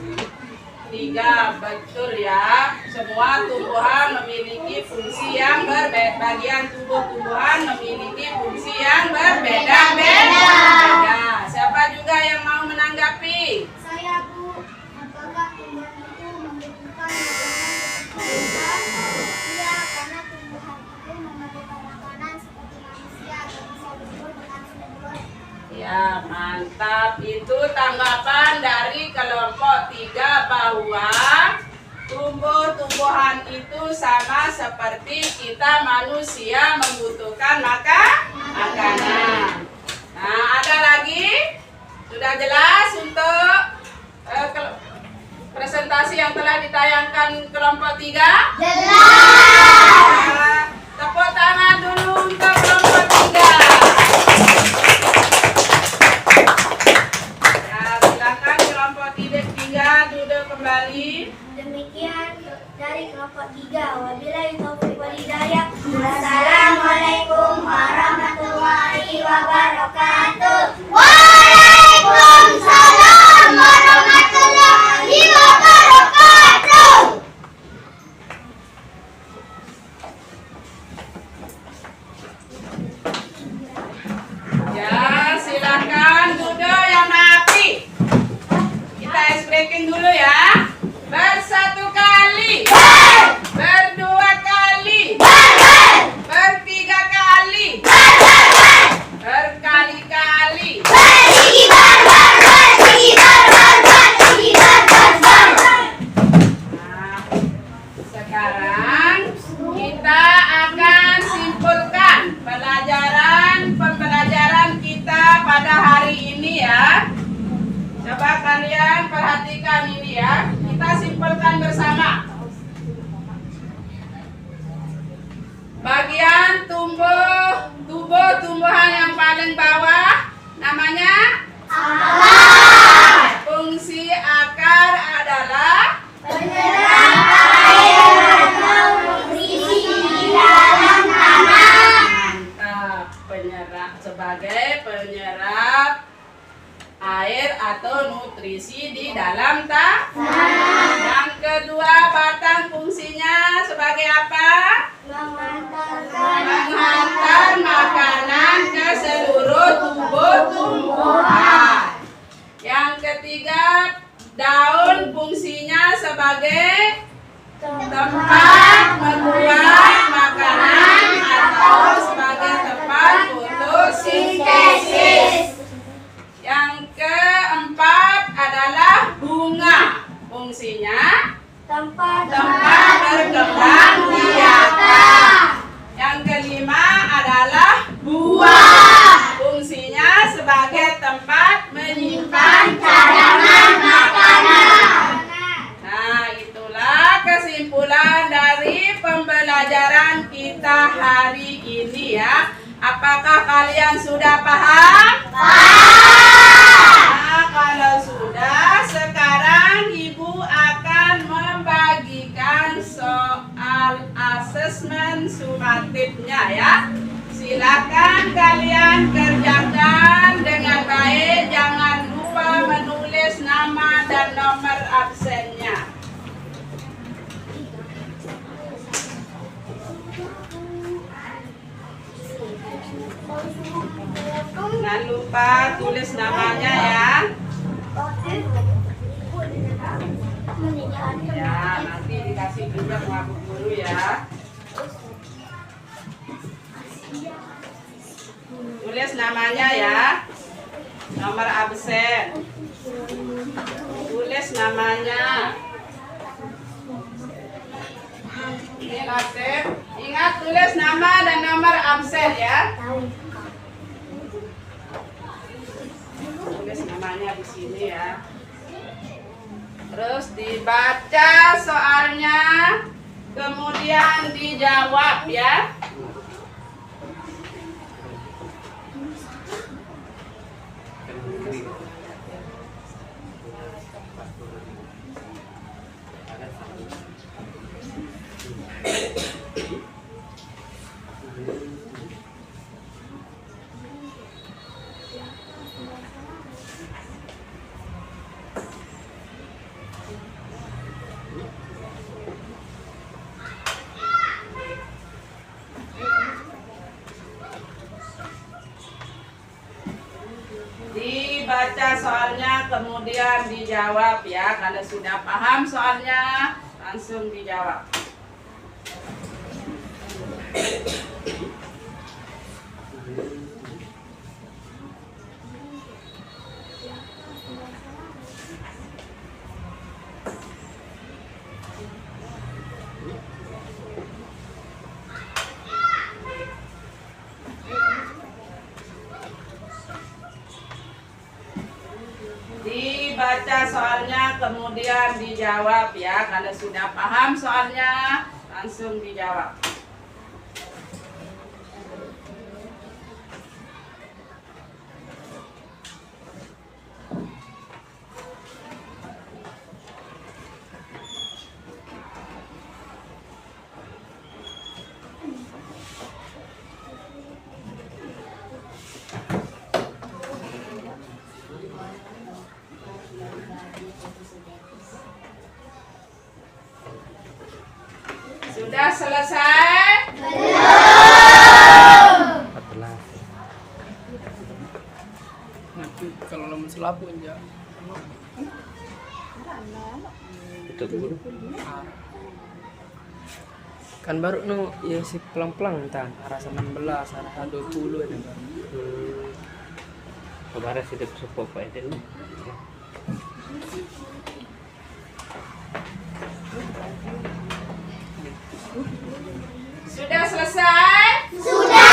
S1: 3. Betul ya. Semua tumbuhan memiliki fungsi yang berbeda. Bagian tubuh tumbuhan memiliki fungsi yang berbeda-beda. Siapa juga yang mau menanggapi?
S2: Saya, Bu. Apakah tumbuhan itu membutuhkan makanan? Iya, karena tumbuhan itu memerlukan makanan seperti manusia agar bisa tumbuh dengan subur.
S1: Ya, mantap. Itu tanggapan dari kelompok 3 bahwa tumbuh-tumbuhan itu sama seperti kita manusia membutuhkan makanan. Nah, ada lagi? Sudah jelas untuk presentasi yang telah ditayangkan kelompok 3?
S2: Jelas.
S1: Nah, tepuk tangan dulu untuk kelompok 3. Ya, silakan kelompok 3 duduk kembali.
S2: Demikian dari kelompok 3. Wabillahi taufiq wal hidayah. Wassalamualaikum warahmatullahi wabarakatuh. Waalaikumsalam warahmatullahi wabarakatuh.
S1: sekalian, perhatikan ini ya. Kita simpulkan bersama. Bagian tumbuhan yang paling bawah namanya akar. Fungsi akar adalah
S2: Penyerap air atau nutrisi di dalam tanah.
S1: mantap, sebagai penyerap air atau nutrisi di dalam tanah. Yang kedua, batang fungsinya sebagai apa? Menghantar makanan ke seluruh tubuh tumbuhan. Yang ketiga, daun fungsinya sebagai tempat membuat makanan atau sebagai tempat fotosintesis. Yang keempat adalah bunga. Fungsinya tempat berkembang biak. Yang kelima adalah buah. Fungsinya sebagai tempat menyimpan cadangan makanan. Nah, itulah kesimpulan dari pembelajaran kita hari ini ya. Apakah kalian sudah paham? Nah, kalau sudah, sekarang Ibu akan membagikan soal asesmen sumatifnya ya. Silakan kalian kerjakan dengan baik. Jangan lupa menulis nama dan nomor absennya. Jangan lupa tulis namanya ya. Ya, nanti dikasih juga sama Bu Guru ya. Tulis namanya ya. Nomor absen. Tulis namanya. Ingat tulis nama dan nomor absen ya. Tulis namanya di sini ya. Terus dibaca soalnya, kemudian dijawab ya. Dibaca soalnya kemudian dijawab ya. Kalau sudah paham soalnya langsung dijawab. Dibaca soalnya kemudian dijawab ya. Kalau sudah paham soalnya langsung dijawab. Sudah selesai?
S4: Nanti kalau lama selapu aja.
S5: Itu guru.
S4: Kan baru no ya si pelang-pelang tan arah 19 arah 20 ada kan.
S5: Kemarin sudah support Pak Eden.
S1: Sudah selesai?
S2: Sudah.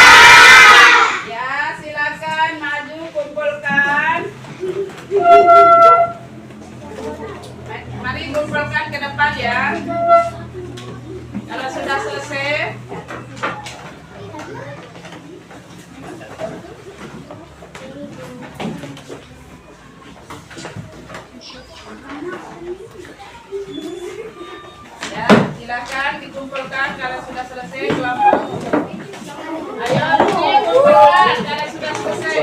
S1: Ya, silakan maju kumpulkan. Ya, silakan dikumpulkan kalau sudah selesai kelompok. Ayo, dikumpulkan kalau sudah selesai.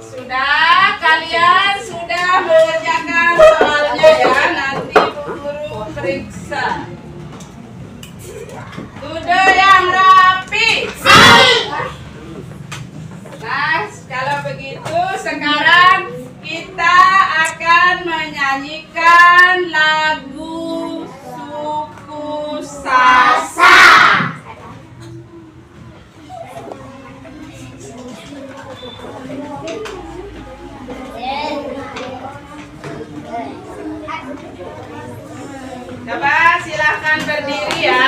S1: Sudah, kalian sudah mengerjakan soalnya ya, nanti Bu Guru periksa. Duduk yang rapi. Nah, kalau begitu sekarang kita akan menyanyikan lagu suku Sasak. Coba silahkan berdiri ya.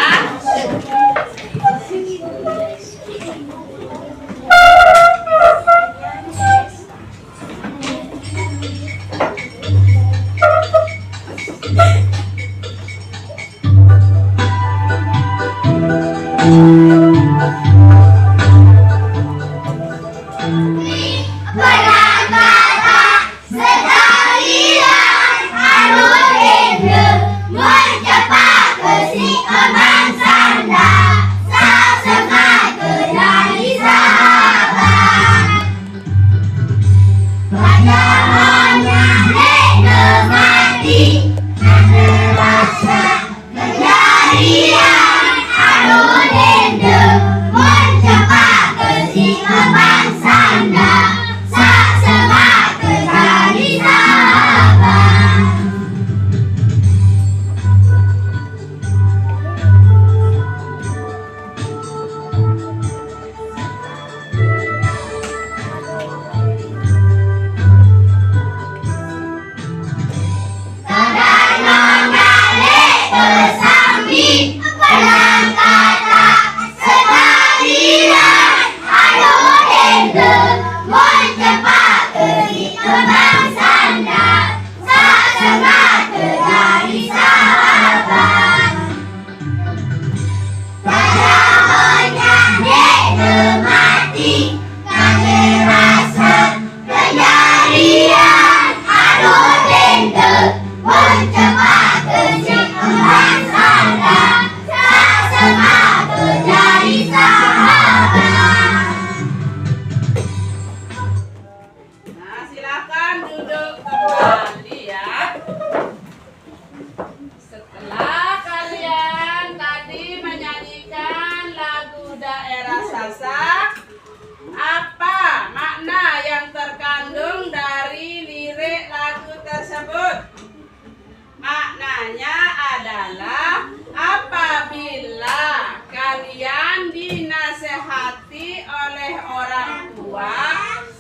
S1: Maknanya adalah apabila kalian dinasehati oleh orang tua,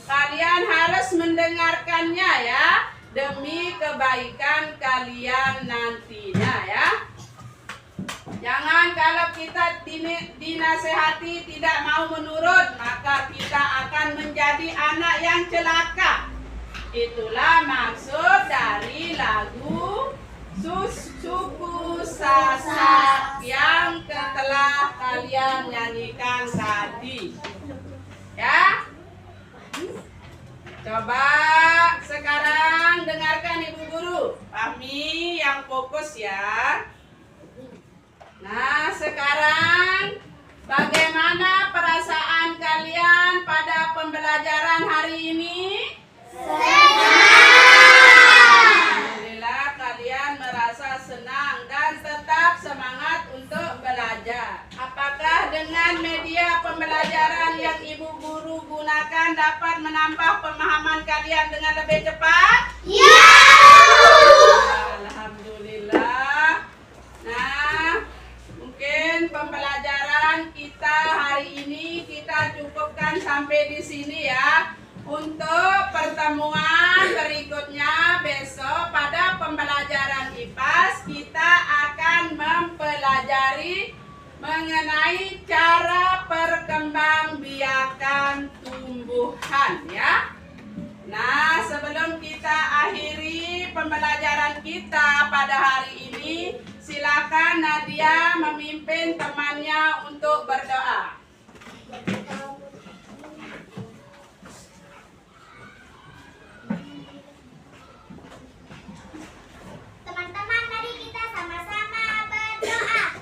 S1: kalian harus mendengarkannya ya, demi kebaikan kalian nantinya ya. Jangan kalau kita dinasehati tidak mau menurut, maka kita akan menjadi anak yang celaka. Itulah maksud dari lagu suku Sasak yang telah kalian nyanyikan tadi. Ya. Coba sekarang dengarkan Ibu Guru. Fahmi yang fokus ya. Nah, sekarang bagaimana perasaan kalian pada pembelajaran hari ini? Alhamdulillah kalian merasa senang dan tetap semangat untuk belajar. Apakah dengan media pembelajaran yang Ibu Guru gunakan dapat menambah pemahaman kalian dengan lebih cepat? Ya! Alhamdulillah. Nah, mungkin pembelajaran kita hari ini kita cukupkan sampai di sini ya. Untuk pertemuan berikutnya besok pada pembelajaran IPAS kita akan mempelajari mengenai cara perkembangbiakan tumbuhan ya. Nah, sebelum kita akhiri pembelajaran kita pada hari ini, silakan Nadia memimpin temannya untuk berdoa.
S2: Teman-teman, mari kita sama-sama berdoa.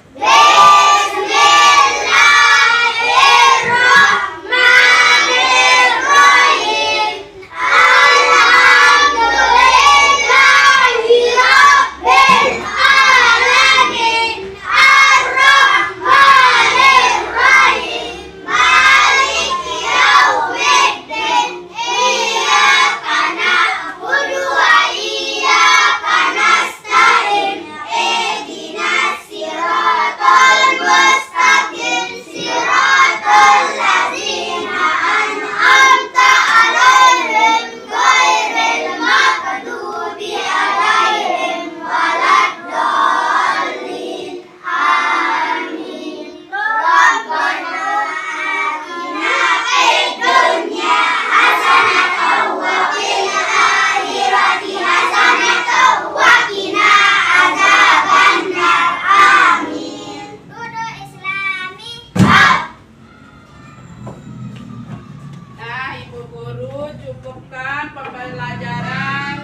S1: Nah, Ibu Guru, cukupkan pembelajaran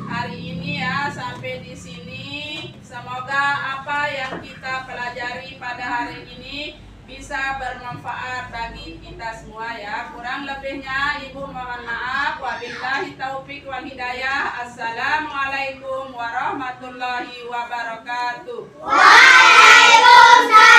S1: hari ini ya sampai di sini. Semoga apa yang kita pelajari pada hari ini bisa bermanfaat bagi kita semua ya. Kurang lebihnya Ibu mohon maaf. Wabillahi taufik wal hidayah. Assalamualaikum warahmatullahi wabarakatuh.
S2: Waalaikumsalam.